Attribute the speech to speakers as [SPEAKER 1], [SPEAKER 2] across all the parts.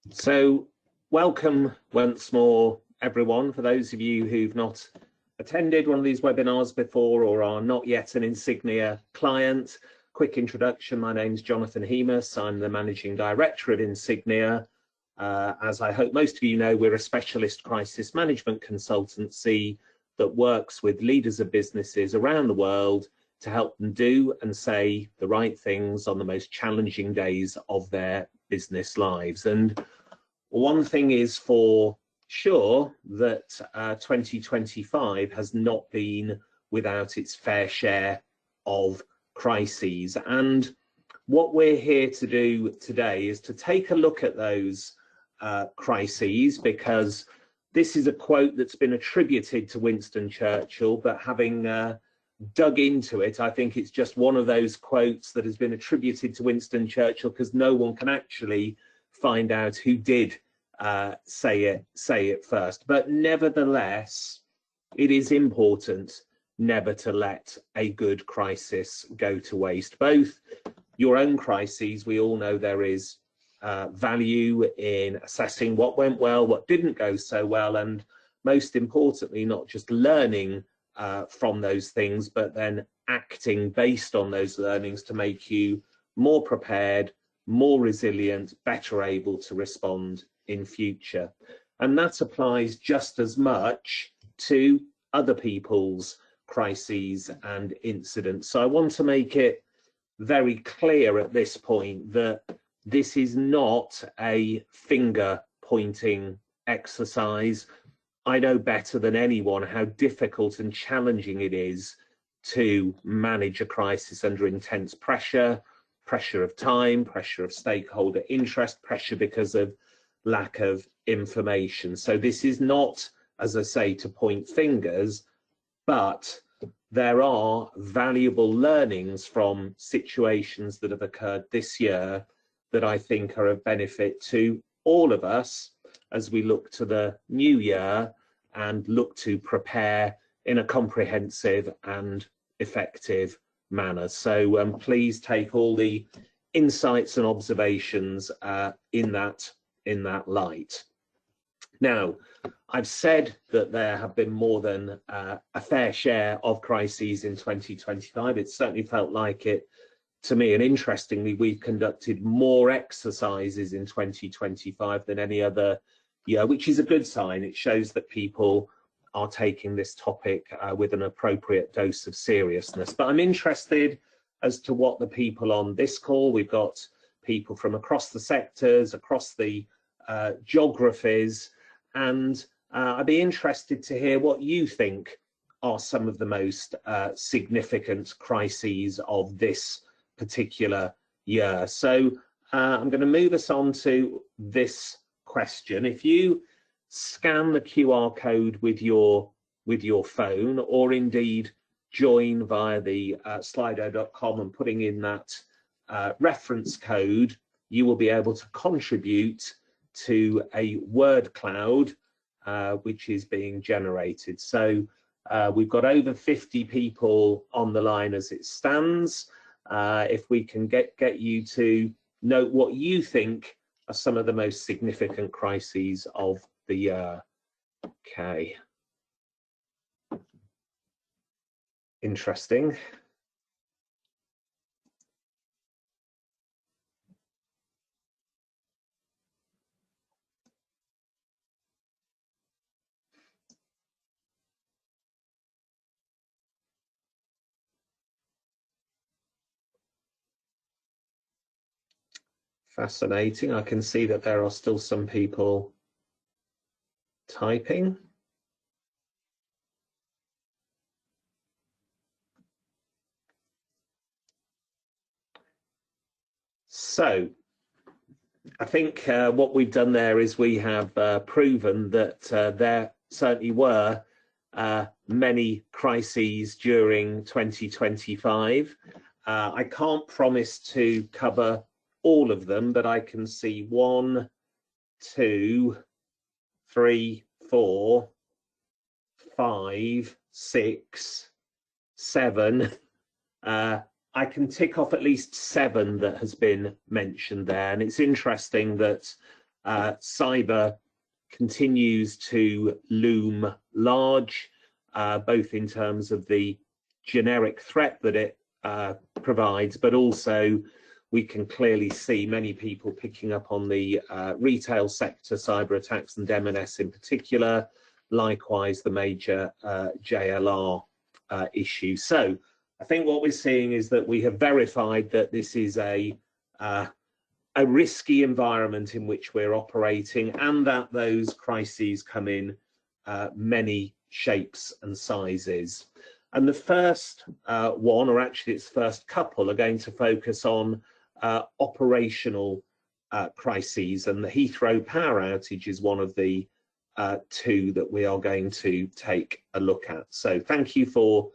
[SPEAKER 1] So welcome once more, everyone. For those of you who've not attended one of these webinars before or are not yet an Insignia client, quick introduction. My name's Jonathan Hemus. I'm the Managing Director of Insignia. As I hope most of you know, we're a specialist crisis management consultancy that works with leaders of businesses around the world to help them do and say the right things on the most challenging days of their business lives. And one thing is for sure, that 2025 has not been without its fair share of crises. And what we're here to do today is to take a look at those crises, because this is a quote that's been attributed to Winston Churchill, but having dug into it, I think it's just one of those quotes that has been attributed to Winston Churchill because no one can actually find out who did say it first. But nevertheless, it is important never to let a good crisis go to waste. Both your own crises, we all know there is value in assessing what went well, what didn't go so well, and most importantly, not just learning from those things, but then acting based on those learnings to make you more prepared, more resilient, better able to respond in future. And that applies just as much to other people's crises and incidents. So I want to make it very clear at this point that this is not a finger pointing exercise. I know better than anyone how difficult and challenging it is to manage a crisis under intense pressure, pressure of time, pressure of stakeholder interest, pressure because of lack of information. So this is not, as I say, to point fingers, but there are valuable learnings from situations that have occurred this year that I think are of benefit to all of us as we look to the new year and look to prepare in a comprehensive and effective manner. So please take all the insights and observations in that light. Now, I've said that there have been more than a fair share of crises in 2025. It certainly felt like it to me, and interestingly, we've conducted more exercises in 2025 than any other year, which is a good sign. It shows that people are taking this topic with an appropriate dose of seriousness. But I'm interested as to what the people on this call, we've got people from across the sectors, across the geographies, and I'd be interested to hear what you think are some of the most significant crises of this particular year. So I'm going to move us on to this question. If you scan the QR code with your phone, or indeed join via the slido.com and putting in that reference code, you will be able to contribute to a word cloud which is being generated. So we've got over 50 people on the line as it stands. If we can get you to note what you think are some of the most significant crises of the year. Okay. Interesting. Fascinating. I can see that there are still some people typing. So I think what we've done there is we have proven that there certainly were many crises during 2025. I can't promise to cover all of them, but I can see 1, 2, 3, 4, 5, 6, 7. I can tick off at least 7 that has been mentioned there. And it's interesting that cyber continues to loom large, both in terms of the generic threat that it provides, but also we can clearly see many people picking up on the retail sector cyber attacks, and M&S in particular, likewise the major JLR issue. So I think what we're seeing is that we have verified that this is a risky environment in which we're operating, and that those crises come in many shapes and sizes. And the first one, or actually its first couple, are going to focus on operational crises, and the Heathrow power outage is one of the two that we are going to take a look at. So thank you for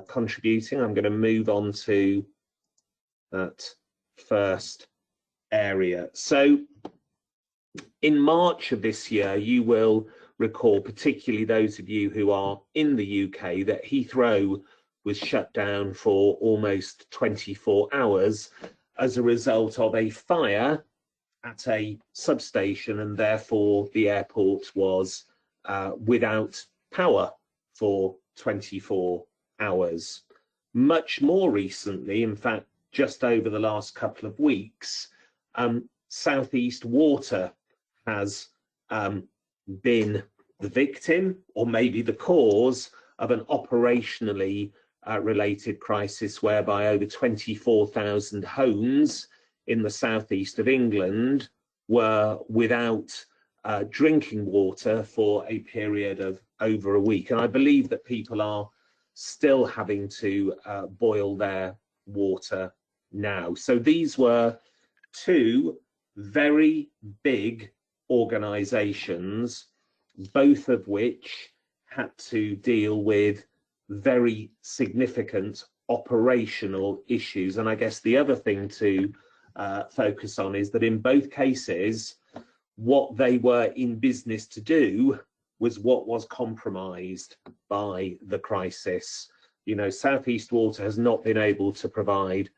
[SPEAKER 1] contributing. I'm going to move on to that first area. So in March of this year, you will recall, particularly those of you who are in the UK, that Heathrow was shut down for almost 24 hours as a result of a fire at a substation, and therefore the airport was without power for 24 hours. Much more recently, in fact, just over the last couple of weeks, South East Water has been the victim, or maybe the cause, of an operationally related crisis whereby over 24,000 homes in the southeast of England were without drinking water for a period of over a week. And I believe that people are still having to boil their water now. So these were two very big organizations, both of which had to deal with very significant operational issues. And I guess the other thing to focus on is that in both cases, what they were in business to do was what was compromised by the crisis. You know, South East Water has not been able to provide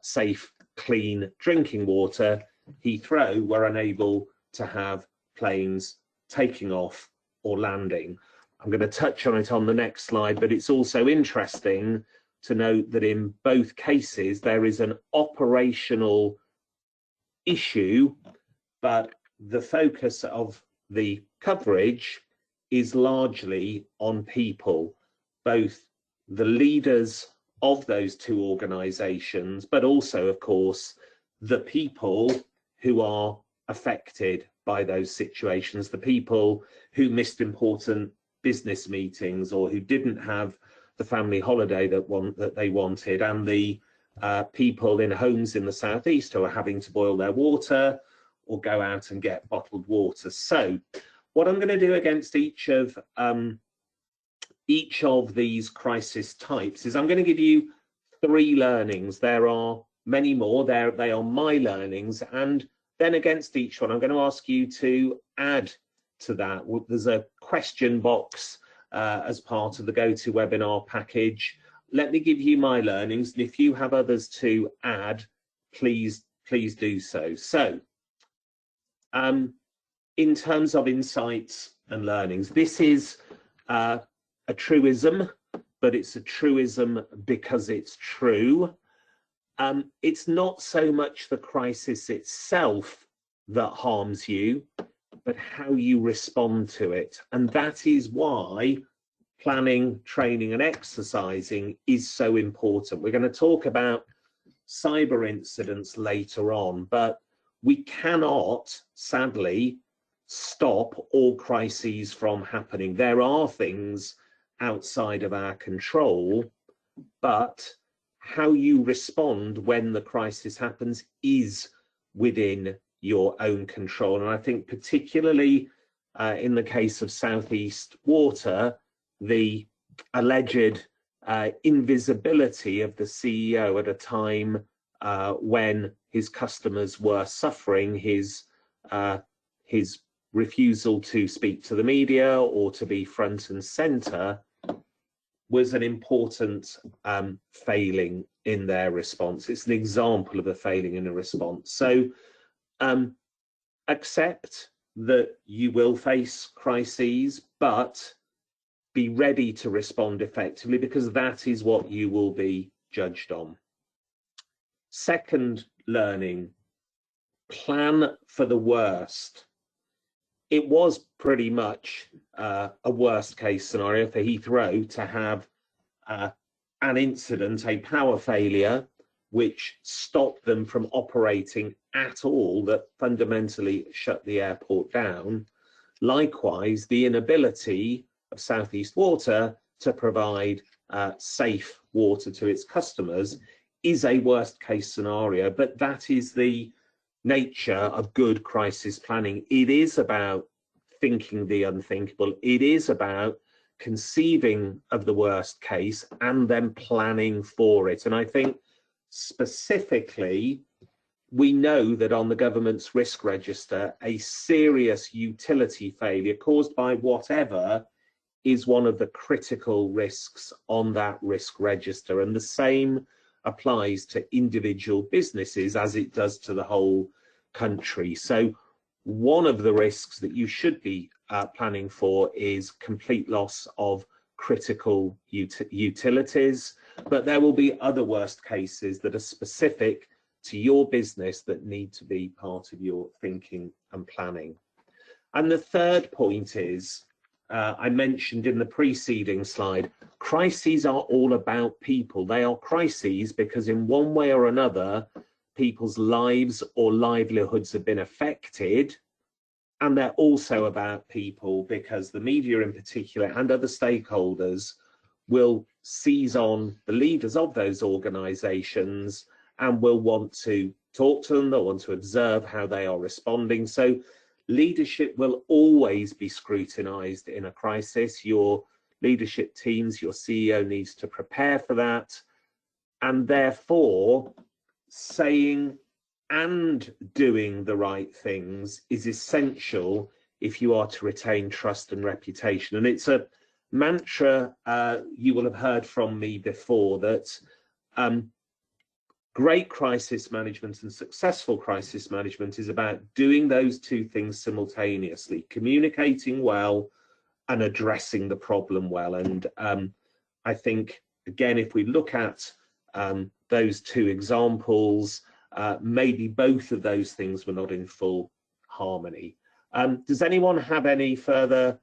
[SPEAKER 1] safe, clean drinking water. Heathrow were unable to have planes taking off or landing. I'm going to touch on it on the next slide, but it's also interesting to note that in both cases there is an operational issue, but the focus of the coverage is largely on people, both the leaders of those two organizations, but also, of course, the people who are affected by those situations, the people who missed important business meetings or who didn't have the family holiday that they wanted, and the people in homes in the southeast who are having to boil their water or go out and get bottled water. So what I'm going to do against each of these crisis types is I'm going to give you 3 learnings. There are many more. They are my learnings, and then against each one I'm going to ask you to add to that. There's a question box as part of the GoToWebinar package. Let me give you my learnings, and if you have others to add, please do so. So in terms of insights and learnings, this is a truism, but it's a truism because it's true. It's not so much the crisis itself that harms you, but how you respond to it. And that is why planning, training, and exercising is so important. We're going to talk about cyber incidents later on, but we cannot, sadly, stop all crises from happening. There are things outside of our control, but how you respond when the crisis happens is within your own control. And I think particularly in the case of South East Water, the alleged invisibility of the CEO at a time when his customers were suffering, his refusal to speak to the media or to be front and center, was an important failing in their response. It's an example of a failing in a response. So accept that you will face crises, but be ready to respond effectively, because that is what you will be judged on. Second learning, plan for the worst. It was pretty much a worst case scenario for Heathrow to have an incident, a power failure, which stopped them from operating at all, that fundamentally shut the airport down. Likewise, the inability of South East Water to provide safe water to its customers is a worst case scenario, but that is the nature of good crisis planning. It is about thinking the unthinkable. It is about conceiving of the worst case and then planning for it. And I think specifically, we know that on the government's risk register, a serious utility failure caused by whatever is one of the critical risks on that risk register. And the same applies to individual businesses as it does to the whole country. So one of the risks that you should be planning for is complete loss of critical utilities, but there will be other worst cases that are specific to your business that need to be part of your thinking and planning. And the third point is, I mentioned in the preceding slide, crises are all about people. They are crises because in one way or another, people's lives or livelihoods have been affected. And they're also about people because the media in particular and other stakeholders will seize on the leaders of those organizations and will want to talk to them, they'll want to observe how they are responding. So leadership will always be scrutinized in a crisis. Your leadership teams, your CEO needs to prepare for that. And therefore, saying and doing the right things is essential if you are to retain trust and reputation. And it's a mantra you will have heard from me before, that great crisis management and successful crisis management is about doing those two things simultaneously, communicating well and addressing the problem well. And I think, again, if we look at those two examples, maybe both of those things were not in full harmony. Does anyone have any further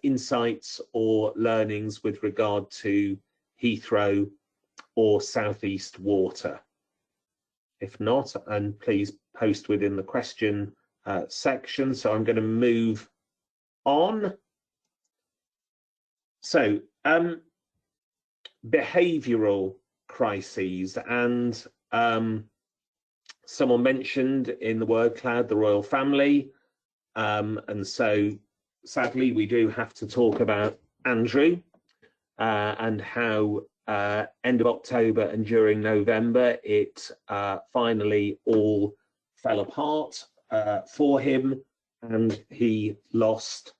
[SPEAKER 1] insights or learnings with regard to Heathrow or South East Water? If not, and please post within the question section. So I'm going to move on. So behavioural crises, and someone mentioned in the word cloud the royal family, and so sadly we do have to talk about Andrew and how end of October and during November it finally all fell apart for him, and he lost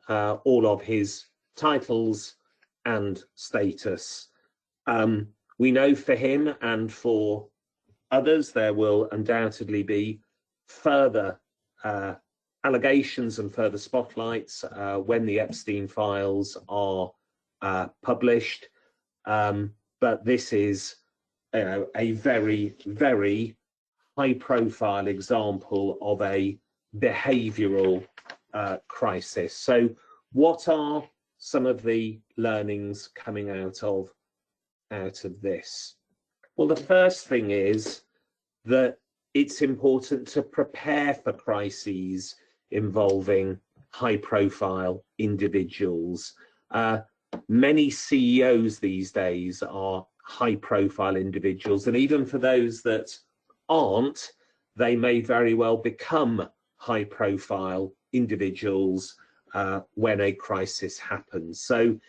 [SPEAKER 1] all of his titles and status. We know for him and for others there will undoubtedly be further allegations and further spotlights when the Epstein files are published. But this is, a very, very high-profile example of a behavioural crisis. So, what are some of the learnings coming out of this? Well, the first thing is that it's important to prepare for crises involving high-profile individuals. Many CEOs these days are high-profile individuals, and even for those that aren't, they may very well become high-profile individuals when a crisis happens. So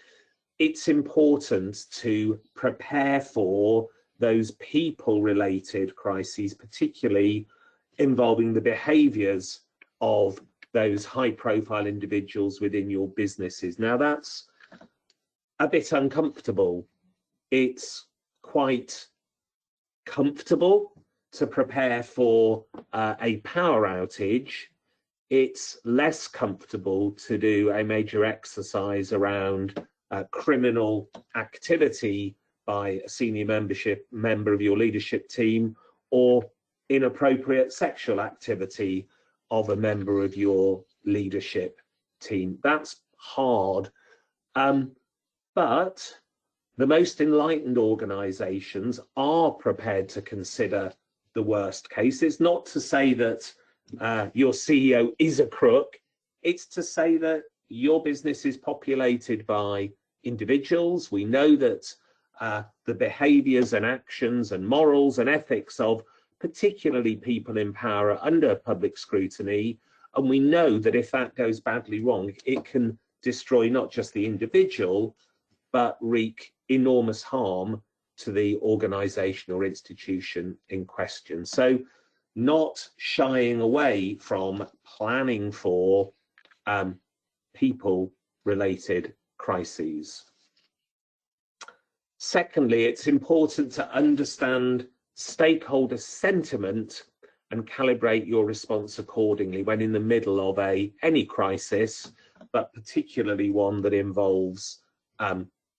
[SPEAKER 1] it's important to prepare for those people-related crises, particularly involving the behaviours of those high-profile individuals within your businesses. Now, that's a bit uncomfortable. It's quite comfortable to prepare for a power outage it's less comfortable to do a major exercise around criminal activity by a senior member of your leadership team, or inappropriate sexual activity of a member of your leadership team. That's hard, but the most enlightened organizations are prepared to consider the worst cases. Not to say that your CEO is a crook, it's to say that your business is populated by individuals. We know that the behaviors and actions and morals and ethics of particularly people in power are under public scrutiny, and we know that if that goes badly wrong, it can destroy not just the individual, but wreak enormous harm to the organization or institution in question. So not shying away from planning for people-related crises. Secondly, it's important to understand stakeholder sentiment and calibrate your response accordingly when in the middle of any crisis, but particularly one that involves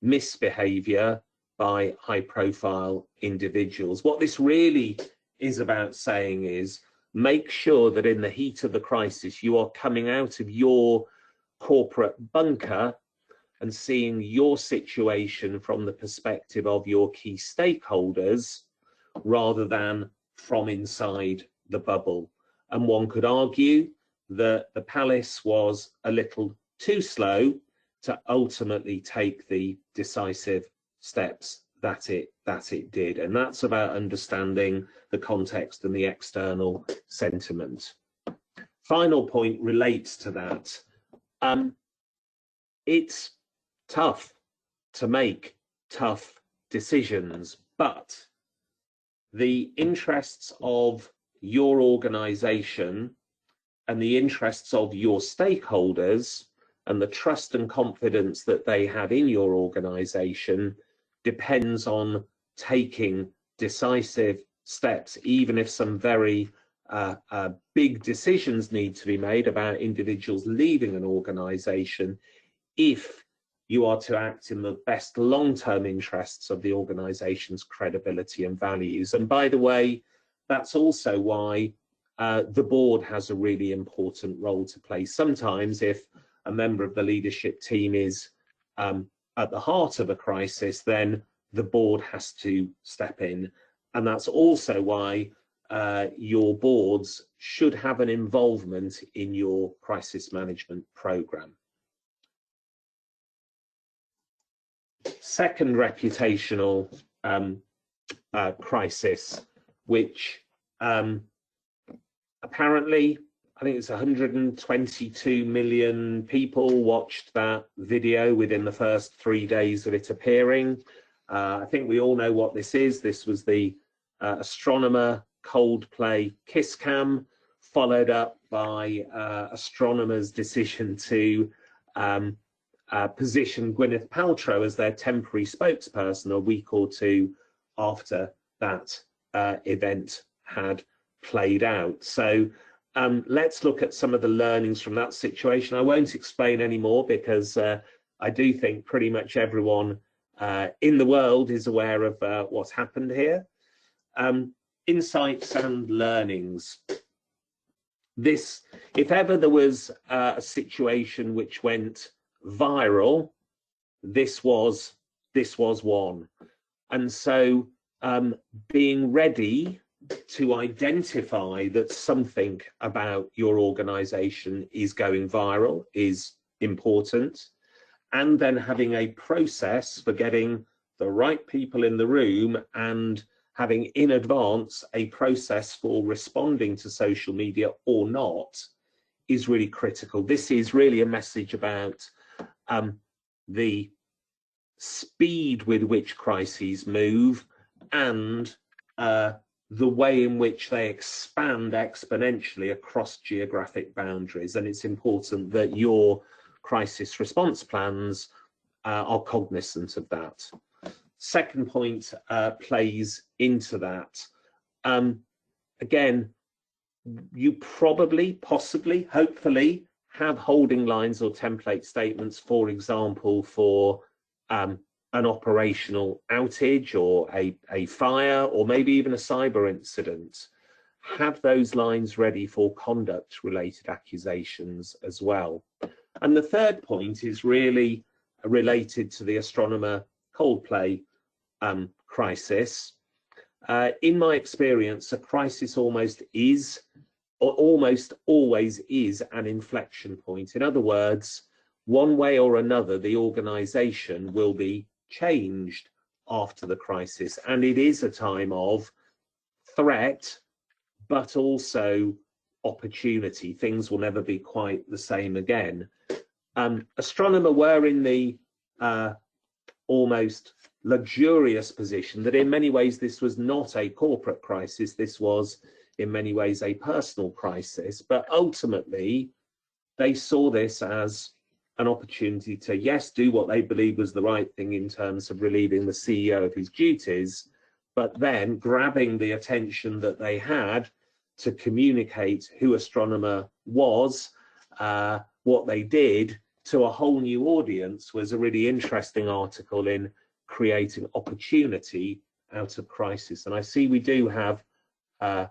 [SPEAKER 1] misbehavior by high-profile individuals. What this really is about saying is make sure that in the heat of the crisis you are coming out of your corporate bunker and seeing your situation from the perspective of your key stakeholders rather than from inside the bubble. And one could argue that the palace was a little too slow to ultimately take the decisive steps that it did. And that's about understanding the context and the external sentiment. Final point relates to that. It's tough to make tough decisions, but the interests of your organization and the interests of your stakeholders and the trust and confidence that they have in your organization depends on taking decisive steps, even if some very big decisions need to be made about individuals leaving an organization, if you are to act in the best long-term interests of the organization's credibility and values. And by the way, that's also why the board has a really important role to play. Sometimes if a member of the leadership team is at the heart of a crisis, then the board has to step in. And that's also why your boards should have an involvement in your crisis management program. Second reputational crisis, which apparently, I think it's 122 million people watched that video within the first 3 days of it appearing. I think we all know what this is. This was the astronomer Coldplay kiss cam, followed up by astronomers' decision to position Gwyneth Paltrow as their temporary spokesperson a week or two after that event had played out. So let's look at some of the learnings from that situation. I won't explain any more because I do think pretty much everyone in the world is aware of what's happened here. Insights and learnings. This, if ever there was a situation which went viral, this was one. And so being ready to identify that something about your organization is going viral is important, and then having a process for getting the right people in the room and having in advance a process for responding to social media or not is really critical. This is really a message about the speed with which crises move and the way in which they expand exponentially across geographic boundaries. And it's important that your crisis response plans are cognizant of that. Second point plays into that. Again, you probably, possibly, hopefully have holding lines or template statements, for example, for an operational outage or a fire or maybe even a cyber incident. Have those lines ready for conduct related accusations as well. And the third point is really related to the astronomer Coldplay crisis. In my experience, a crisis almost always is an inflection point. In other words, one way or another, the organization will be changed after the crisis. And it is a time of threat, but also opportunity. Things will never be quite the same again. Astronomer were in the almost luxurious position that in many ways this was not a corporate crisis, this was in many ways a personal crisis, but ultimately they saw this as an opportunity to, yes, do what they believed was the right thing in terms of relieving the CEO of his duties, but then grabbing the attention that they had to communicate who Astronomer was, what they did, to a whole new audience was a really interesting article in creating opportunity out of crisis. And I see we do have a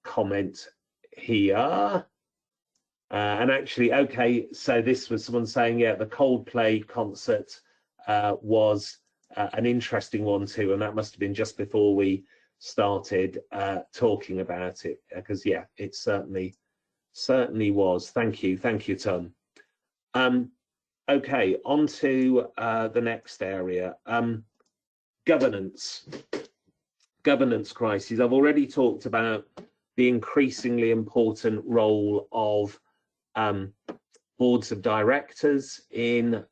[SPEAKER 1] comment here. And actually, okay, so this was someone saying, yeah, the Coldplay concert was an interesting one too, and that must have been just before we started talking about it, because yeah, it certainly was. Thank you, Tom. Okay, on to the next area, governance crises. I've already talked about the increasingly important role of boards of directors in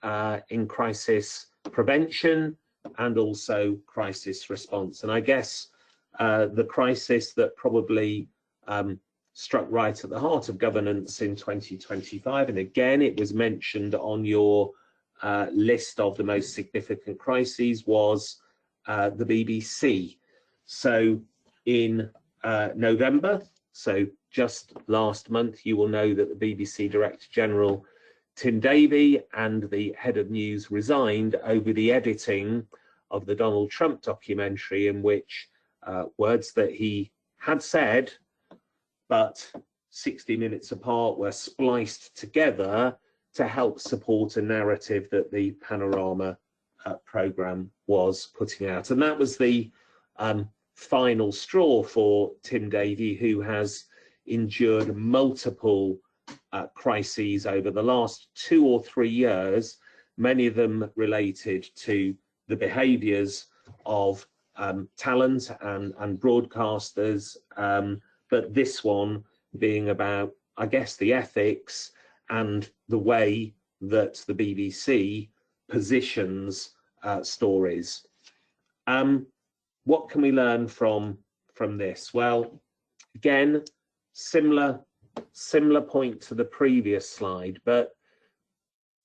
[SPEAKER 1] crisis prevention and also crisis response. And I guess the crisis that probably struck right at the heart of governance in 2025, and again it was mentioned on your list of the most significant crises, was the BBC. So in November, so just last month, you will know that the BBC Director General Tim Davie and the head of news resigned over the editing of the Donald Trump documentary, in which words that he had said but 60 minutes apart were spliced together to help support a narrative that the Panorama programme was putting out. And that was the final straw for Tim Davie, who has endured multiple crises over the last 2 or 3 years, many of them related to the behaviours of talent and broadcasters, but this one being about, I guess, the ethics and the way that the BBC positions stories. What can we learn from this? Well, again, similar point to the previous slide, but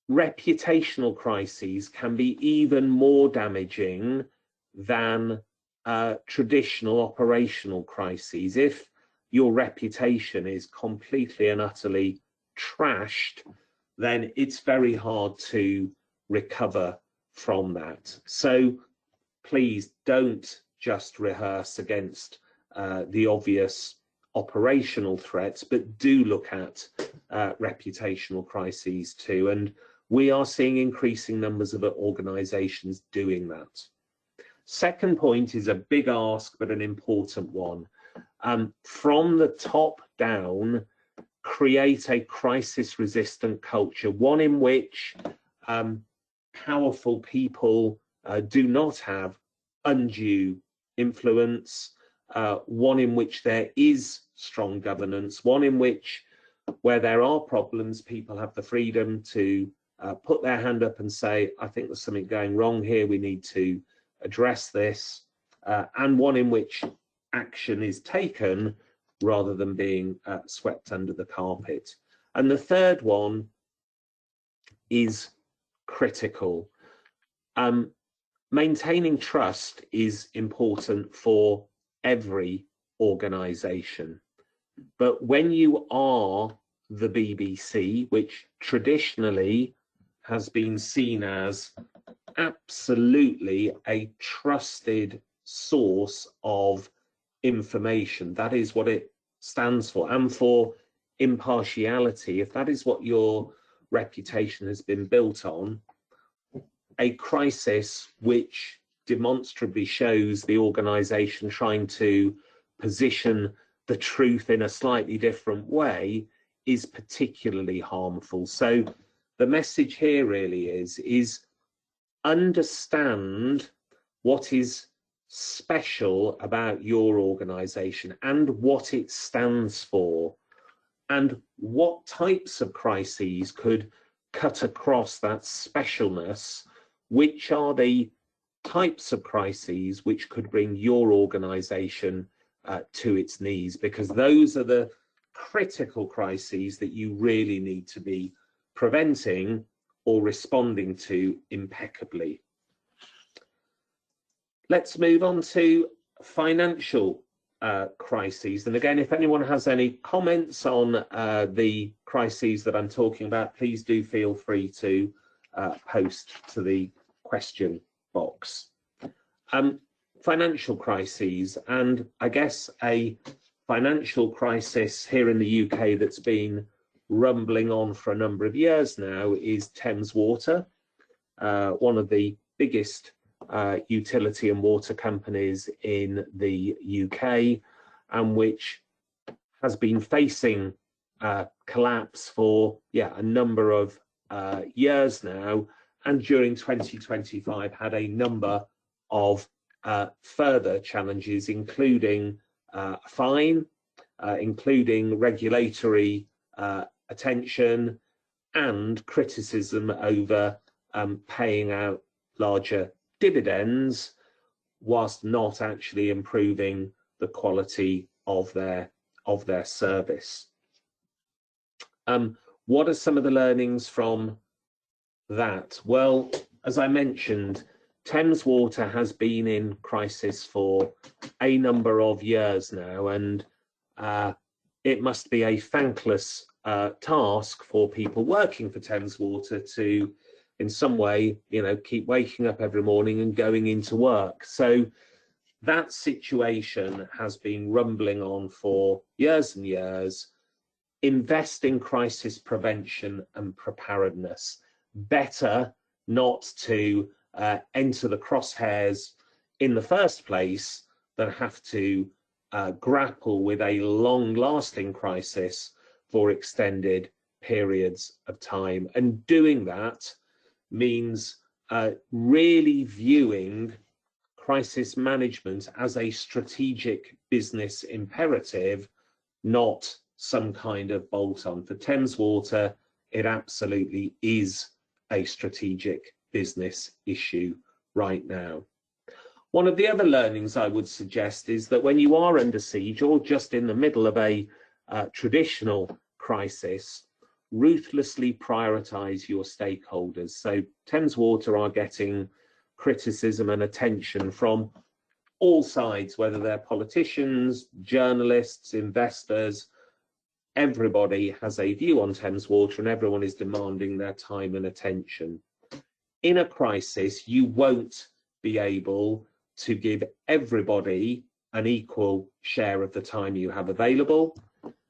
[SPEAKER 1] reputational crises can be even more damaging than traditional operational crises. If your reputation is completely and utterly trashed, then it's very hard to recover from that. So please don't just rehearse against the obvious operational threats, but do look at reputational crises too. And we are seeing increasing numbers of organizations doing that. Second point is a big ask, but an important one. From the top down, create a crisis-resistant culture, one in which powerful people do not have undue influence, one in which there is strong governance, one in which, where there are problems, people have the freedom to put their hand up and say, I think there's something going wrong here, we need to address this, and one in which action is taken rather than being swept under the carpet. And the third one is critical. Maintaining trust is important for every organization. But when you are the BBC, which traditionally has been seen as absolutely a trusted source of information, that is what it stands for, and for impartiality, if that is what your reputation has been built on, a crisis which demonstrably shows the organization trying to position the truth in a slightly different way is particularly harmful. So the message here really is understand what is special about your organization and what it stands for, and what types of crises could cut across that specialness. Which are the types of crises which could bring your organization to its knees, because those are the critical crises that you really need to be preventing or responding to impeccably. Let's move on to financial crises. And again, if anyone has any comments on the crises that I'm talking about, please do feel free to post to the question box. Financial crises, and I guess a financial crisis here in the UK that's been rumbling on for a number of years now is Thames Water, one of the biggest utility and water companies in the UK, and which has been facing collapse for a number of years now, and during 2025 had a number of further challenges, including a fine, including regulatory attention and criticism over paying out larger dividends whilst not actually improving the quality of their service. What are some of the learnings from that? Well, as I mentioned, Thames Water has been in crisis for a number of years now, and it must be a thankless task for people working for Thames Water to, in some way, keep waking up every morning and going into work. So that situation has been rumbling on for years and years. Invest in crisis prevention and preparedness. Better not to enter the crosshairs in the first place than have to grapple with a long-lasting crisis for extended periods of time. And doing that means really viewing crisis management as a strategic business imperative, not some kind of bolt-on. For Thames Water, it absolutely is a strategic business issue right now. One of the other learnings I would suggest is that when you are under siege or just in the middle of a traditional crisis, ruthlessly prioritize your stakeholders. So Thames Water are getting criticism and attention from all sides, whether they're politicians, journalists, investors. Everybody has a view on Thames Water and everyone is demanding their time and attention. In a crisis, you won't be able to give everybody an equal share of the time you have available.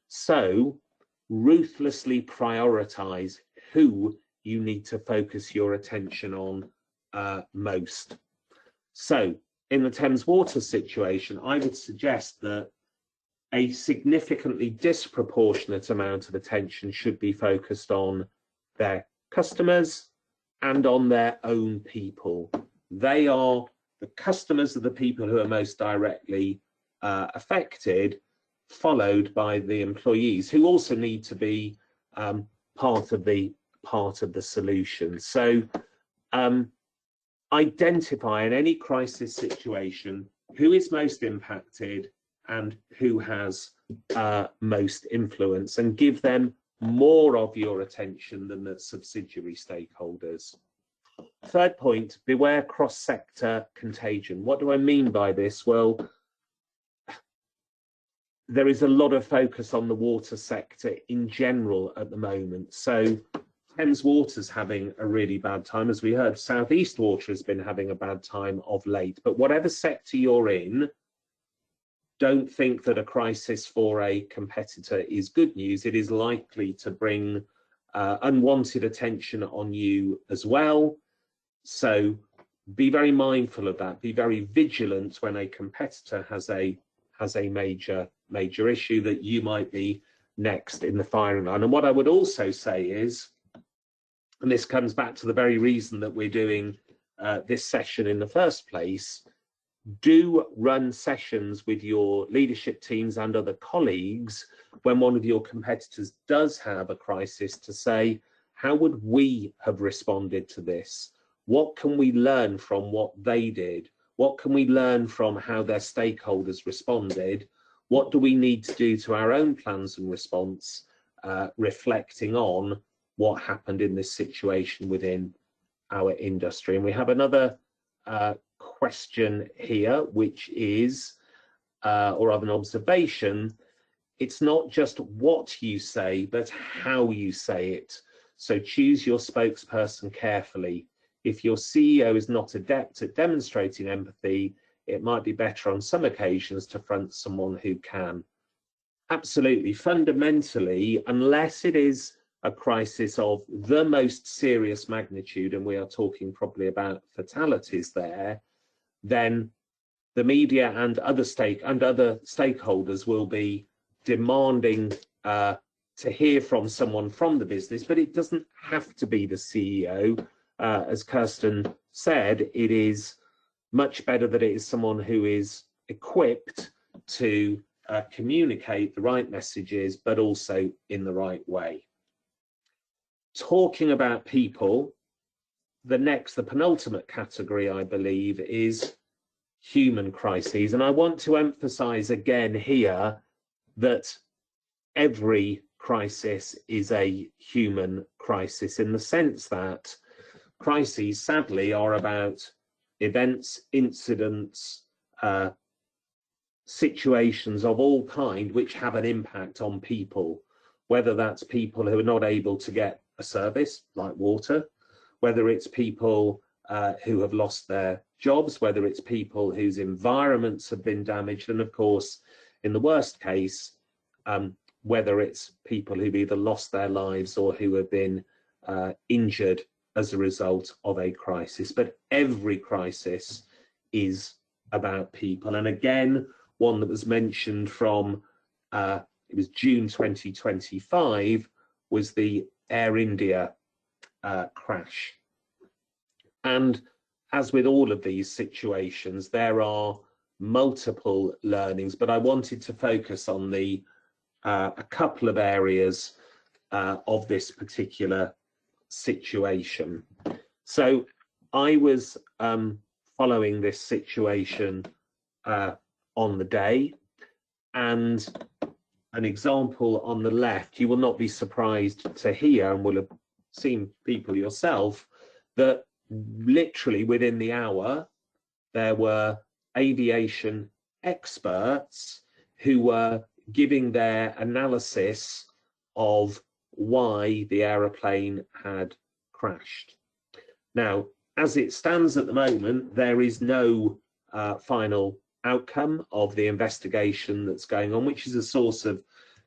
[SPEAKER 1] So ruthlessly prioritize who you need to focus your attention on most. So in the Thames Water situation, I would suggest that a significantly disproportionate amount of attention should be focused on their customers and on their own people. They are the customers of the people who are most directly affected, followed by the employees, who also need to be part of the solution. So identify in any crisis situation who is most impacted and who has most influence, and give them more of your attention than the subsidiary stakeholders. Third point, beware cross-sector contagion. What do I mean by this? Well, there is a lot of focus on the water sector in general at the moment. So Thames Water's having a really bad time. As we heard, South East Water has been having a bad time of late. But whatever sector you're in, don't think that a crisis for a competitor is good news. It is likely to bring unwanted attention on you as well. So be very mindful of that. Be very vigilant when a competitor has a major issue that you might be next in the firing line. And what I would also say is, and this comes back to the very reason that we're doing this session in the first place, do run sessions with your leadership teams and other colleagues when one of your competitors does have a crisis to say, how would we have responded to this? What can we learn from what they did? What can we learn from how their stakeholders responded? What do we need to do to our own plans and response, reflecting on what happened in this situation within our industry? And we have another question here, which is, or rather an observation, it's not just what you say, but how you say it. So choose your spokesperson carefully. If your CEO is not adept at demonstrating empathy, it might be better on some occasions to front someone who can. Absolutely. Fundamentally, unless it is a crisis of the most serious magnitude, and we are talking probably about fatalities there, then the media and other stakeholders will be demanding to hear from someone from the business, but it doesn't have to be the CEO. As Kirsten said, it is much better that it is someone who is equipped to communicate the right messages, but also in the right way. Talking about people, the penultimate category, I believe, is human crises. And I want to emphasize again here that every crisis is a human crisis, in the sense that crises, sadly, are about events, incidents, situations of all kind which have an impact on people, whether that's people who are not able to get a service like water, whether it's people who have lost their jobs, whether it's people whose environments have been damaged, and of course, in the worst case, whether it's people who've either lost their lives or who have been injured as a result of a crisis. But every crisis is about people. And again, one that was mentioned from, it was June 2025, was the Air India crash. And as with all of these situations, there are multiple learnings, but I wanted to focus on a couple of areas of this particular situation. So I was following this situation on the day, and an example on the left, you will not be surprised to hear, and will have seen people yourself, that literally within the hour there were aviation experts who were giving their analysis of why the aeroplane had crashed. Now, as it stands at the moment, there is no final outcome of the investigation that's going on, which is a source of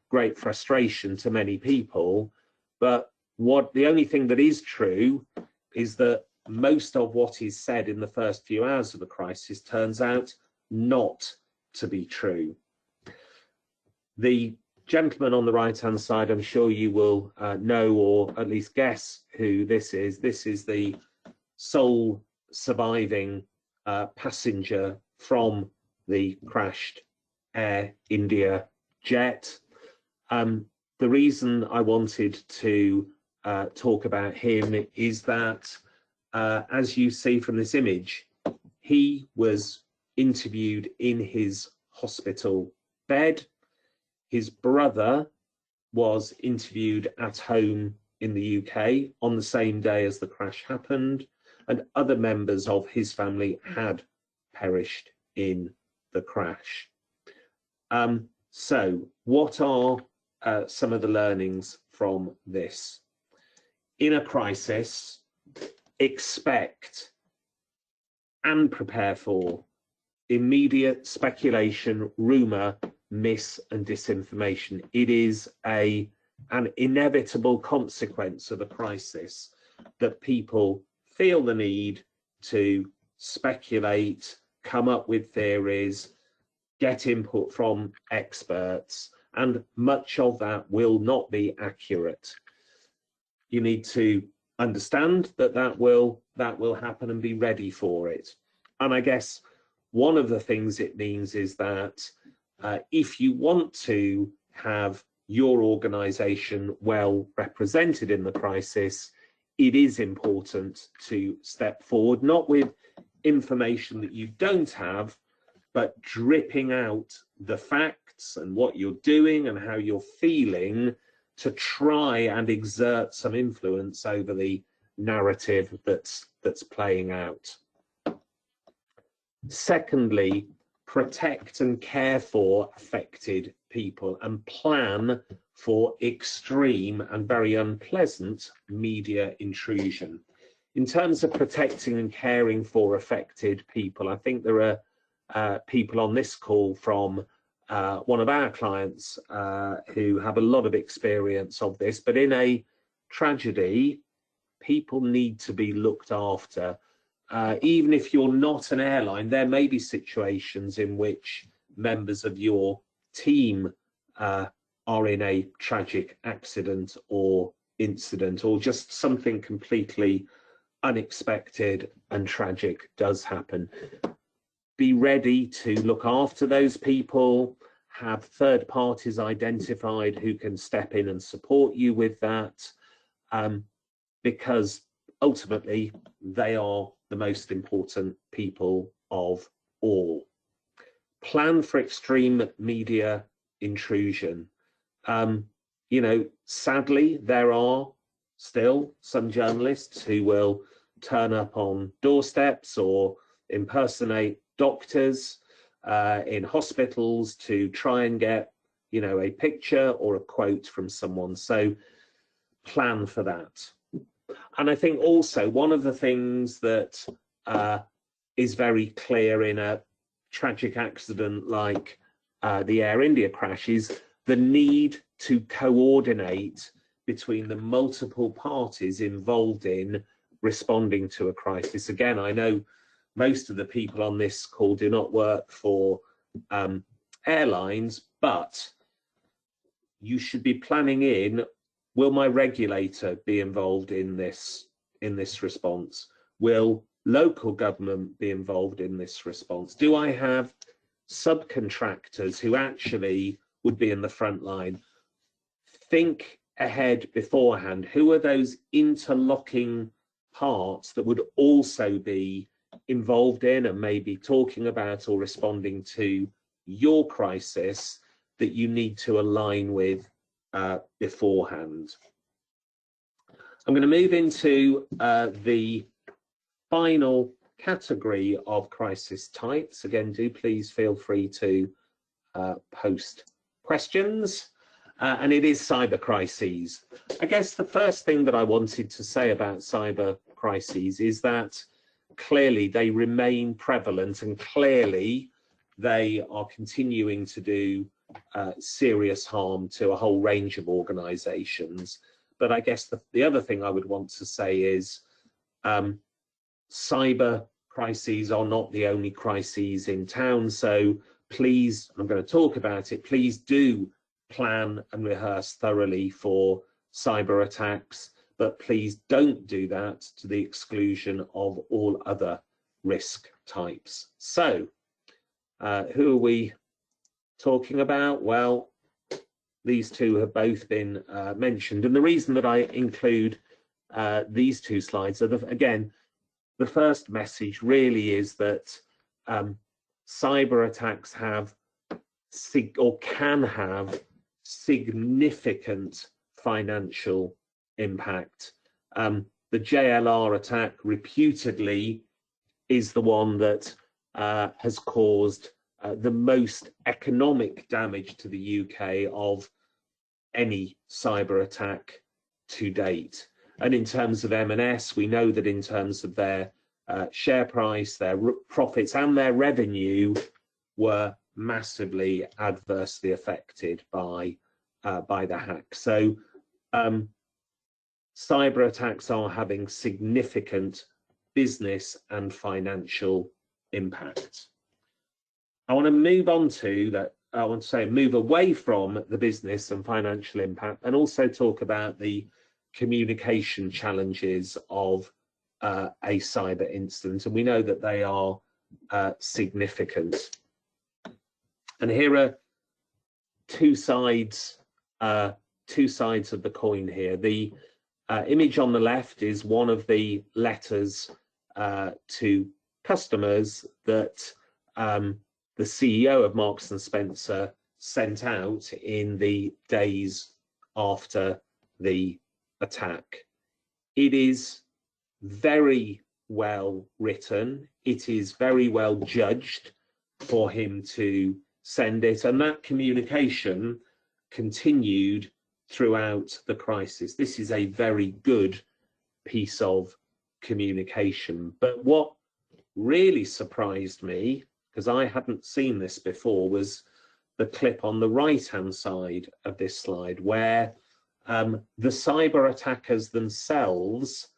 [SPEAKER 1] great frustration to many people. But the only thing that is true is that most of what is said in the first few hours of the crisis turns out not to be true. The gentleman on the right-hand side, I'm sure you will know, or at least guess who this is. This is the sole surviving passenger from the crashed Air India jet. The reason I wanted to talk about him is that, as you see from this image, he was interviewed in his hospital bed. His brother was interviewed at home in the UK on the same day as the crash happened, and other members of his family had perished in the crash. So what are some of the learnings from this? In a crisis, expect and prepare for immediate speculation, rumour, mis and disinformation. It is an inevitable consequence of a crisis that people feel the need to speculate, come up with theories, get input from experts, and much of that will not be accurate. You need to understand that that will happen and be ready for it. And I guess one of the things it means is that if you want to have your organization well represented in the crisis, it is important to step forward, not with information that you don't have, but dripping out the facts and what you're doing and how you're feeling to try and exert some influence over the narrative that's playing out. Secondly, protect and care for affected people and plan for extreme and very unpleasant media intrusion. In terms of protecting and caring for affected people, I think there are people on this call from one of our clients who have a lot of experience of this, but in a tragedy, people need to be looked after. Even if you're not an airline, there may be situations in which members of your team are in a tragic accident or incident, or just something completely unexpected and tragic does happen. Be ready to look after those people, have third parties identified who can step in and support you with that, because ultimately they are the most important people of all. Plan for extreme media intrusion. You know, sadly, there are still some journalists who will turn up on doorsteps or impersonate doctors in hospitals to try and get, you know, a picture or a quote from someone. So plan for that. And I think also one of the things that is very clear in a tragic accident like the Air India crash is the need to coordinate between the multiple parties involved in responding to a crisis. Again, I know most of the people on this call do not work for airlines, but you should be planning in, will my regulator be involved in this response? Will local government be involved in this response? Do I have subcontractors who actually would be in the front line? Think ahead beforehand. Who are those interlocking parts that would also be involved in and maybe talking about or responding to your crisis that you need to align with beforehand? I'm going to move into the final category of crisis types. Again, do please feel free to post questions. And it is cyber crises. I guess the first thing that I wanted to say about cyber crises is that clearly they remain prevalent and clearly they are continuing to do serious harm to a whole range of organizations. But I guess the other thing I would want to say is cyber crises are not the only crises in town. So please, I'm going to talk about it, please do plan and rehearse thoroughly for cyber attacks, but please don't do that to the exclusion of all other risk types. So who are we talking about? Well, these two have both been mentioned, and the reason that I include these two slides are again, the first message really is that cyber attacks have or can have significant financial impact. The JLR attack reputedly is the one that has caused the most economic damage to the UK of any cyber attack to date. And in terms of M&S, we know that in terms of their share price, their profits and their revenue were massively adversely affected by the hack. So cyber attacks are having significant business and financial impact. I want to move on to that. I want to say move away from the business and financial impact and also talk about the communication challenges of a cyber incident. And we know that they are significant. And here are two sides of the coin here. The image on the left is one of the letters to customers that the CEO of Marks and Spencer sent out in the days after the attack. It is very well written. It is very well judged for him to send it, and that communication continued throughout the crisis. This is a very good piece of communication. But what really surprised me, because I hadn't seen this before, was the clip on the right-hand side of this slide where the cyber attackers themselves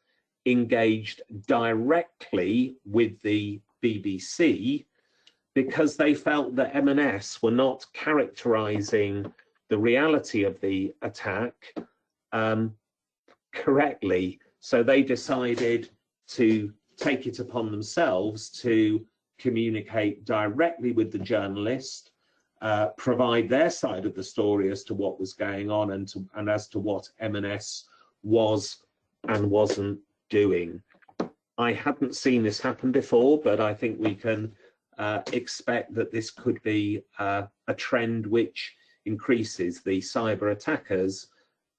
[SPEAKER 1] engaged directly with the BBC because they felt that M&S were not characterizing the reality of the attack correctly. So they decided to take it upon themselves to communicate directly with the journalist, provide their side of the story as to what was going on and as to what M&S was and wasn't doing. I hadn't seen this happen before, but I think we can expect that this could be a trend which increases, the cyber attackers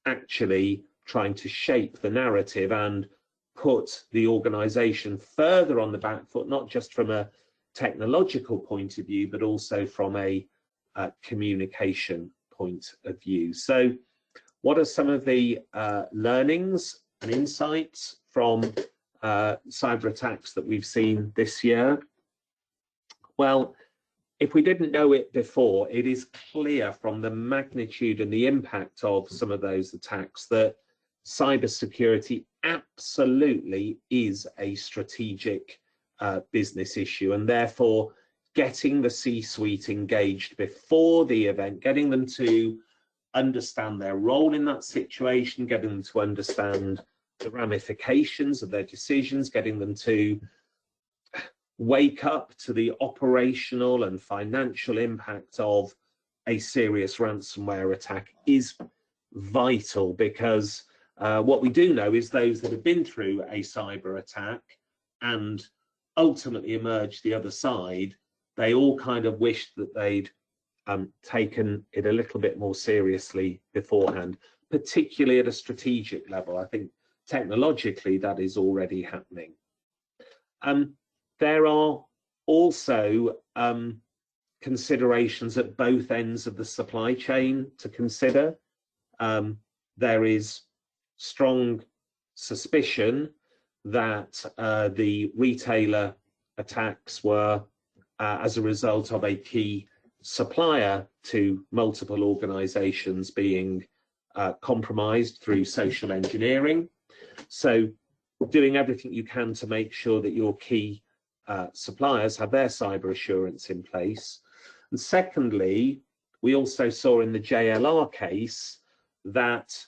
[SPEAKER 1] actually trying to shape the narrative and put the organization further on the back foot, not just from a technological point of view, but also from a communication point of view. So what are some of the learnings and insights from cyber attacks that we've seen this year? Well, if we didn't know it before, it is clear from the magnitude and the impact of some of those attacks that cybersecurity absolutely is a strategic business issue, and therefore getting the C-suite engaged before the event, getting them to understand their role in that situation, getting them to understand the ramifications of their decisions, getting them to wake up to the operational and financial impact of a serious ransomware attack is vital, because what we do know is those that have been through a cyber attack and ultimately emerged the other side, they all kind of wished that they'd taken it a little bit more seriously beforehand, particularly at a strategic level. I think technologically that is already happening. There are also considerations at both ends of the supply chain to consider. There is strong suspicion that the retailer attacks were as a result of a key supplier to multiple organizations being compromised through social engineering. So doing everything you can to make sure that your key suppliers have their cyber assurance in place. And secondly, we also saw in the JLR case that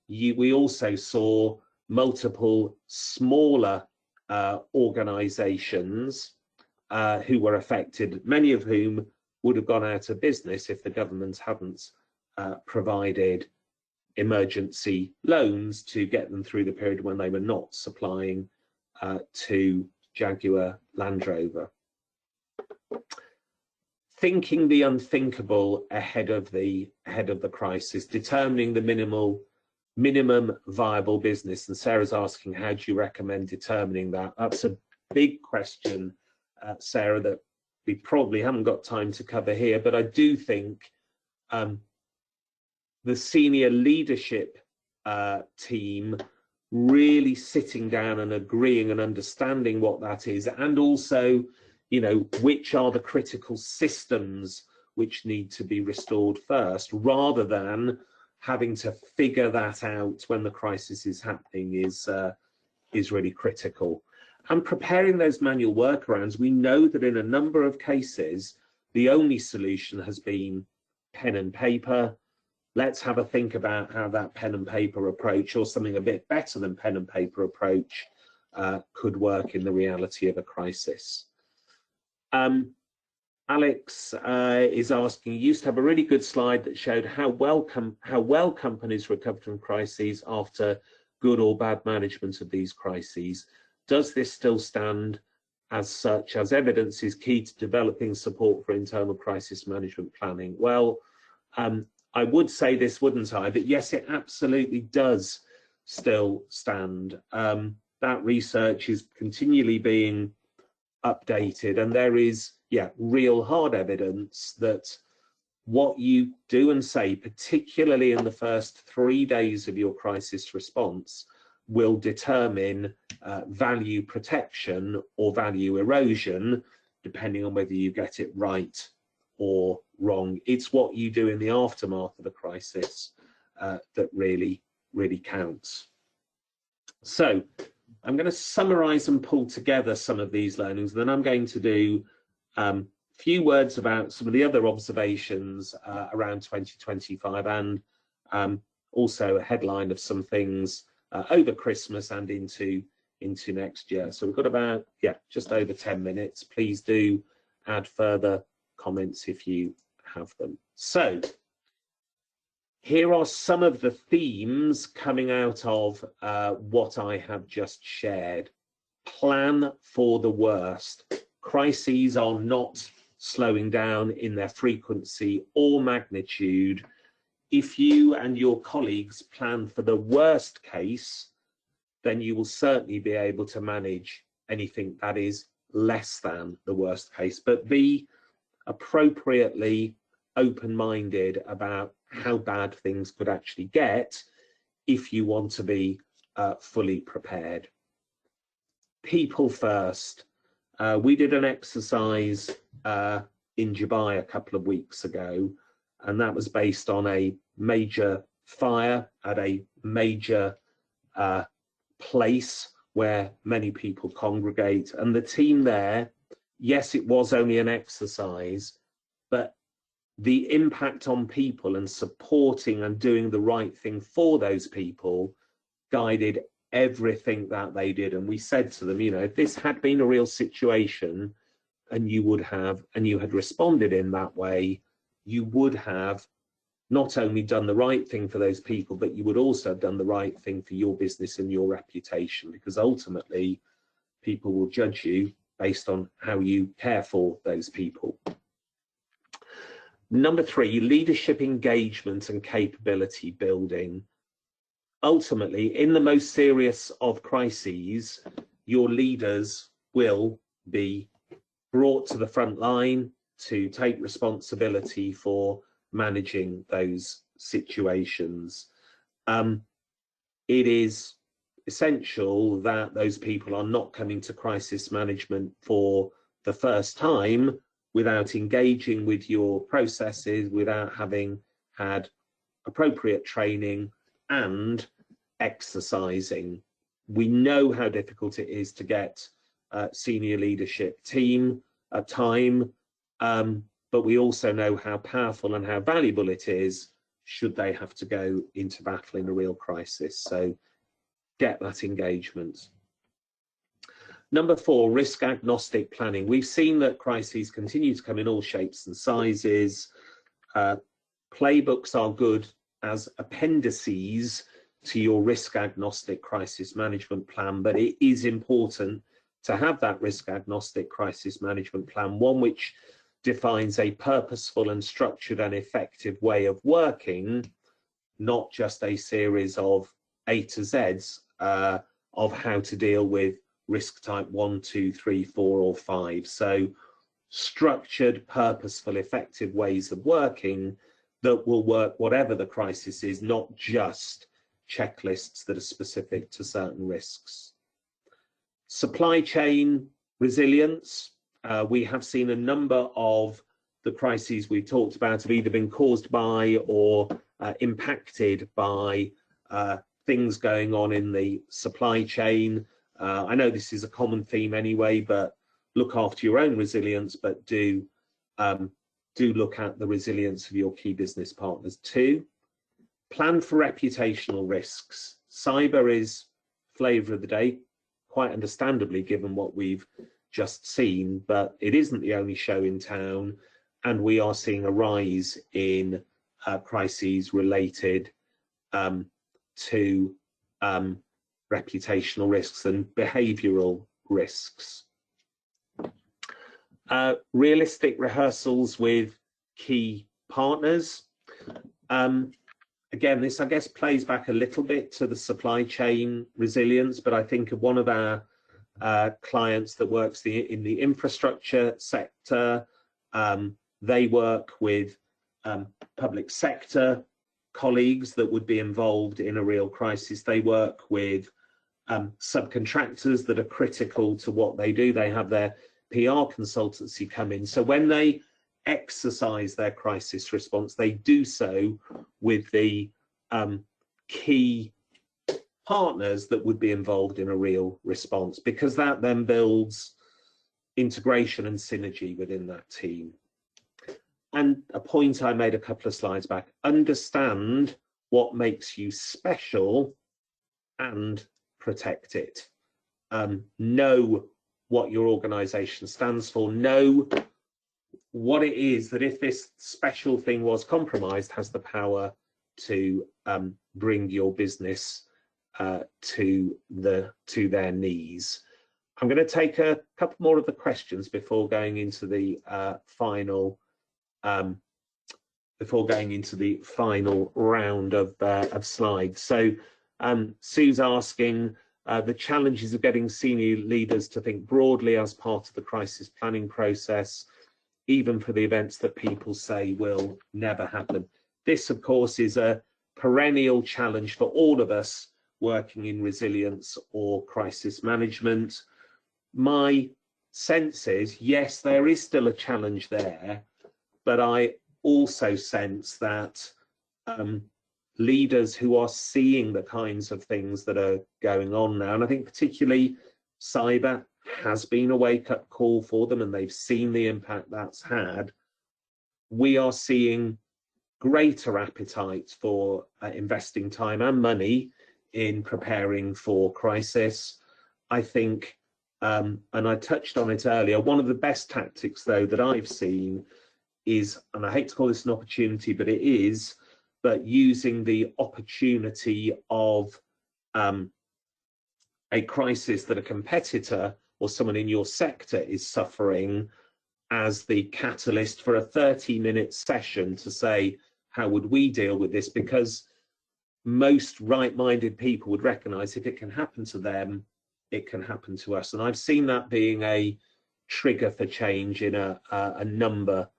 [SPEAKER 1] we also saw multiple smaller organizations who were affected, many of whom would have gone out of business if the government hadn't provided emergency loans to get them through the period when they were not supplying to Jaguar Land Rover. Thinking the unthinkable ahead of the crisis, determining the minimum viable business. And Sarah's asking, how do you recommend determining that? That's a big question, Sarah, that we probably haven't got time to cover here, but I do think the senior leadership team really sitting down and agreeing and understanding what that is, and also, you know, which are the critical systems which need to be restored first, rather than having to figure that out when the crisis is happening, is really critical. And preparing those manual workarounds, we know that in a number of cases, the only solution has been pen and paper. Let's have a think about how that pen and paper approach, or something a bit better than pen and paper approach, could work in the reality of a crisis. Alex is asking, you used to have a really good slide that showed how well companies recover from crises after good or bad management of these crises. Does this still stand as such, as evidence is key to developing support for internal crisis management planning? Well, I would say this, wouldn't I? But yes, it absolutely does still stand. That research is continually being updated, and there is, real hard evidence that what you do and say, particularly in the first 3 days of your crisis response, will determine value protection or value erosion, depending on whether you get it right or wrong. It's what you do in the aftermath of the crisis that really counts. So I'm going to summarize and pull together some of these learnings, and then I'm going to do a few words about some of the other observations around 2025, and also a headline of some things over Christmas and into next year. So we've got about, just over 10 minutes. Please do add further comments if you have them. So here are some of the themes coming out of what I have just shared. Plan for the worst. Crises are not slowing down in their frequency or magnitude. If you and your colleagues plan for the worst case, then you will certainly be able to manage anything that is less than the worst case, but be appropriately open-minded about how bad things could actually get if you want to be fully prepared. People first. We did an exercise in Dubai a couple of weeks ago, and that was based on a major fire at a major place where many people congregate. And the team there, yes, it was only an exercise, but the impact on people and supporting and doing the right thing for those people guided everything that they did. And we said to them, you know, if this had been a real situation and you had responded in that way, you would have not only done the right thing for those people, but you would also have done the right thing for your business and your reputation, because ultimately people will judge you based on how you care for those people. Number 3, leadership engagement and capability building. Ultimately, in the most serious of crises, your leaders will be brought to the front line to take responsibility for managing those situations. It is essential that those people are not coming to crisis management for the first time without engaging with your processes, without having had appropriate training and exercising. We know how difficult it is to get senior leadership team at time, but we also know how powerful and how valuable it is should they have to go into battle in a real crisis. So get that engagement. Number 4, risk agnostic planning. We've seen that crises continue to come in all shapes and sizes. Playbooks are good as appendices to your risk agnostic crisis management plan, but it is important to have that risk agnostic crisis management plan, one which defines a purposeful and structured and effective way of working, not just a series of A to Zs of how to deal with risk type 1, 2, 3, 4, or 5. So structured, purposeful, effective ways of working that will work whatever the crisis is, not just checklists that are specific to certain risks. Supply chain resilience. We have seen a number of the crises we've talked about have either been caused by or impacted by things going on in the supply chain. I know this is a common theme anyway, but look after your own resilience, but do look at the resilience of your key business partners too. Plan for reputational risks. Cyber is flavour of the day, quite understandably given what we've just seen, but it isn't the only show in town, and we are seeing a rise in crises related to reputational risks and behavioural risks. Realistic rehearsals with key partners. Again, this I guess plays back a little bit to the supply chain resilience, but I think of one of our clients that works in the infrastructure sector. They work with public sector colleagues that would be involved in a real crisis. They work with subcontractors that are critical to what they do. They have their PR consultancy come in. So when they exercise their crisis response, they do so with the key partners that would be involved in a real response, because that then builds integration and synergy within that team. And a point I made a couple of slides back, understand what makes you special and protect it. Know what your organization stands for, know what it is that if this special thing was compromised has the power to bring your business to their knees. I'm going to take a couple more of the questions before going into the final round of slides. So Sue's asking the challenges of getting senior leaders to think broadly as part of the crisis planning process, even for the events that people say will never happen. This, of course, is a perennial challenge for all of us working in resilience or crisis management. My sense is, yes, there is still a challenge there, but I also sense that leaders who are seeing the kinds of things that are going on now, and I think particularly cyber has been a wake-up call for them, and they've seen the impact that's had. We are seeing greater appetite for investing time and money in preparing for crisis. I think, and I touched on it earlier, one of the best tactics though that I've seen is, and I hate to call this an opportunity, but it is, but using the opportunity of a crisis that a competitor or someone in your sector is suffering as the catalyst for a 30-minute session to say, how would we deal with this? Because most right-minded people would recognize if it can happen to them, it can happen to us. And I've seen that being a trigger for change in a number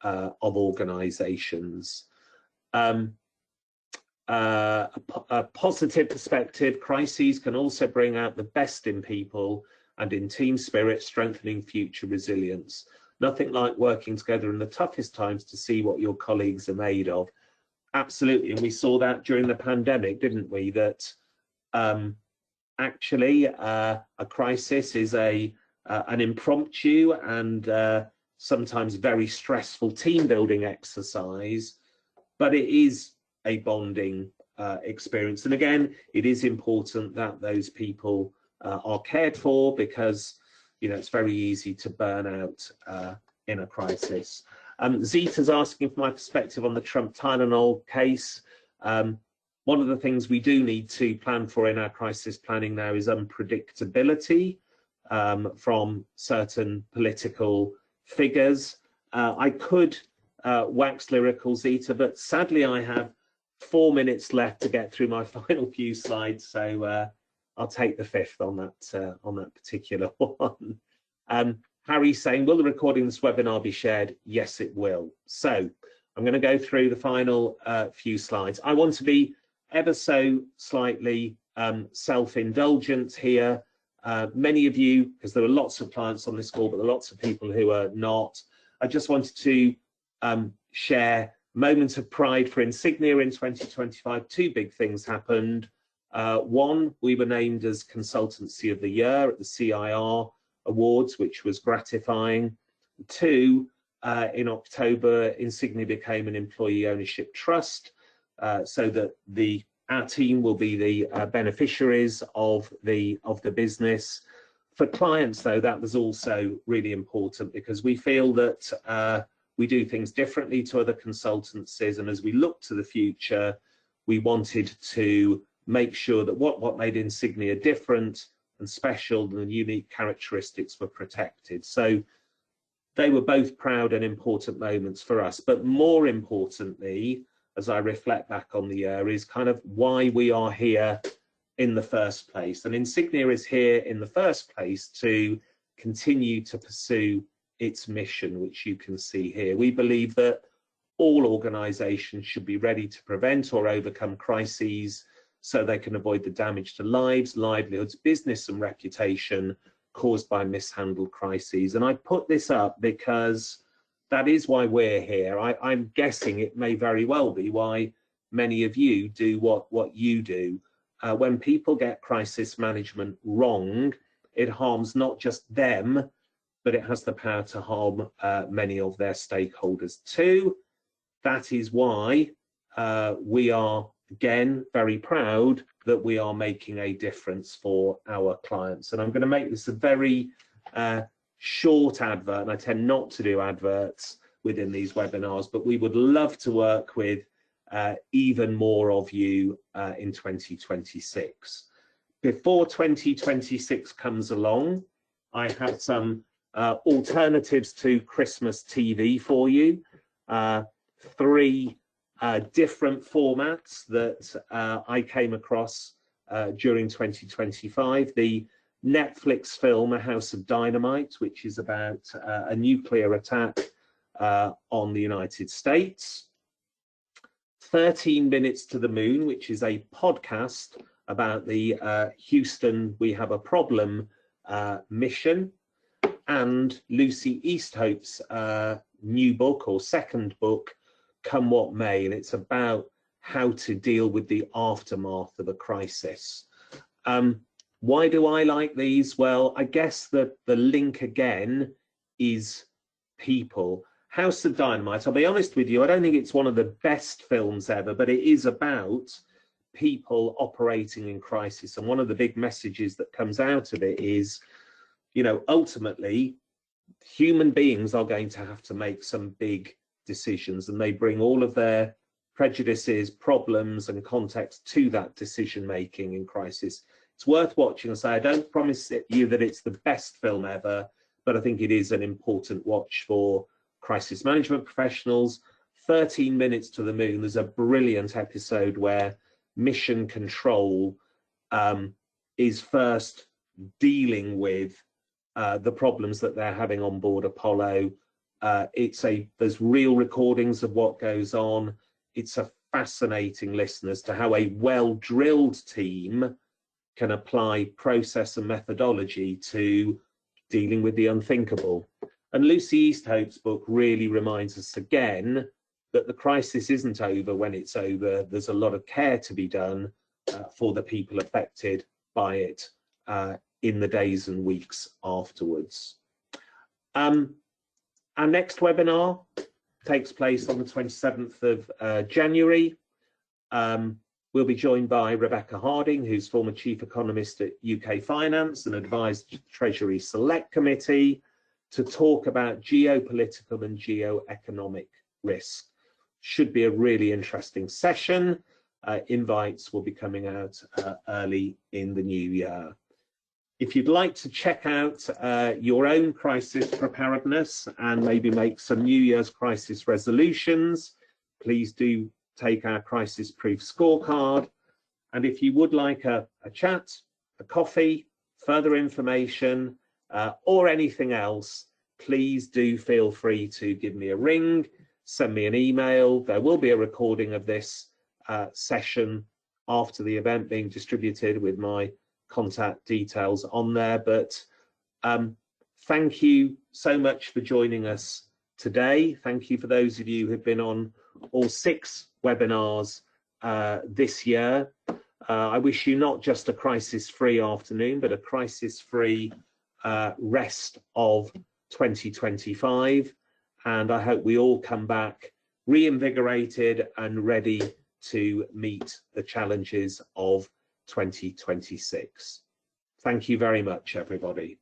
[SPEAKER 1] of organizations. A positive perspective, crises can also bring out the best in people and in team spirit, strengthening future resilience. Nothing like working together in the toughest times to see what your colleagues are made of. Absolutely, and we saw that during the pandemic, didn't we? That actually a crisis is an impromptu and sometimes very stressful team building exercise, but it is a bonding experience. And again, it is important that those people are cared for, because it's very easy to burn out in a crisis. Zita's asking for my perspective on the Trump Tylenol case. One of the things we do need to plan for in our crisis planning now is unpredictability from certain political figures. I could wax lyrical, Zita, but sadly I have 4 minutes left to get through my final few slides, so I'll take the 5th on that particular one. Harry's saying, will the recording of this webinar be shared? Yes, it will. So I'm going to go through the final few slides. I want to be ever so slightly self-indulgent here. Many of you, because there are lots of clients on this call, but there are lots of people who are not. I just wanted to share moments of pride for Insignia in 2025. 2 big things happened. One, we were named as Consultancy of the Year at the CIR Awards, which was gratifying. 2, in October, Insignia became an employee ownership trust, so that our team will be the beneficiaries of the business. For clients, though, that was also really important, because we feel that we do things differently to other consultancies, and as we look to the future, we wanted to make sure that what made Insignia different and special and the unique characteristics were protected. So they were both proud and important moments for us. But more importantly, as I reflect back on the year, is kind of why we are here in the first place. And Insignia is here in the first place to continue to pursue its mission, which you can see here. We believe that all organizations should be ready to prevent or overcome crises so they can avoid the damage to lives, livelihoods, business and reputation caused by mishandled crises. And I put this up because that is why we're here. I'm guessing it may very well be why many of you do what you do. When people get crisis management wrong, it harms not just them, but it has the power to harm many of their stakeholders too. That is why we are, again, very proud that we are making a difference for our clients. And I'm going to make this a very short advert, and I tend not to do adverts within these webinars, but we would love to work with even more of you in 2026. Before 2026 comes along, I have some alternatives to Christmas TV for you. 3 different formats that I came across during 2025. The Netflix film A House of Dynamite, which is about a nuclear attack on the United States. 13 Minutes to the Moon, which is a podcast about the Houston We Have a Problem mission. And Lucy Easthope's new book, or second book, Come What May, and it's about how to deal with the aftermath of a crisis. Why do I like these? Well, I guess that the link again is people. House of Dynamite, I'll be honest with you, I don't think it's one of the best films ever, but it is about people operating in crisis. And one of the big messages that comes out of it is, you know, ultimately, human beings are going to have to make some big decisions, and they bring all of their prejudices, problems and context to that decision making in crisis. It's worth watching. And say, I don't promise you that it's the best film ever, but I think it is an important watch for crisis management professionals. 13 Minutes to the Moon, there's a brilliant episode where Mission Control is first dealing with the problems that they're having on board Apollo. There's real recordings of what goes on. It's a fascinating listen as to how a well-drilled team can apply process and methodology to dealing with the unthinkable. And Lucy Easthope's book really reminds us again that the crisis isn't over when it's over. There's a lot of care to be done for the people affected by it in the days and weeks afterwards. Our next webinar takes place on the 27th of January. We'll be joined by Rebecca Harding, who's former Chief Economist at UK Finance and advised the Treasury Select Committee, to talk about geopolitical and geoeconomic risk. Should be a really interesting session. Invites will be coming out early in the new year. If you'd like to check out your own crisis preparedness and maybe make some New Year's crisis resolutions, please do take our crisis proof scorecard. And if you would like a chat a coffee, further information, or anything else, please do feel free to give me a ring, send me an email. There will be a recording of this session after the event being distributed with my contact details on there. But thank you so much for joining us today. Thank you for those of you who've been on all 6 webinars this year. I wish you not just a crisis-free afternoon, but a crisis-free rest of 2025. And I hope we all come back reinvigorated and ready to meet the challenges of 2026. Thank you very much, everybody.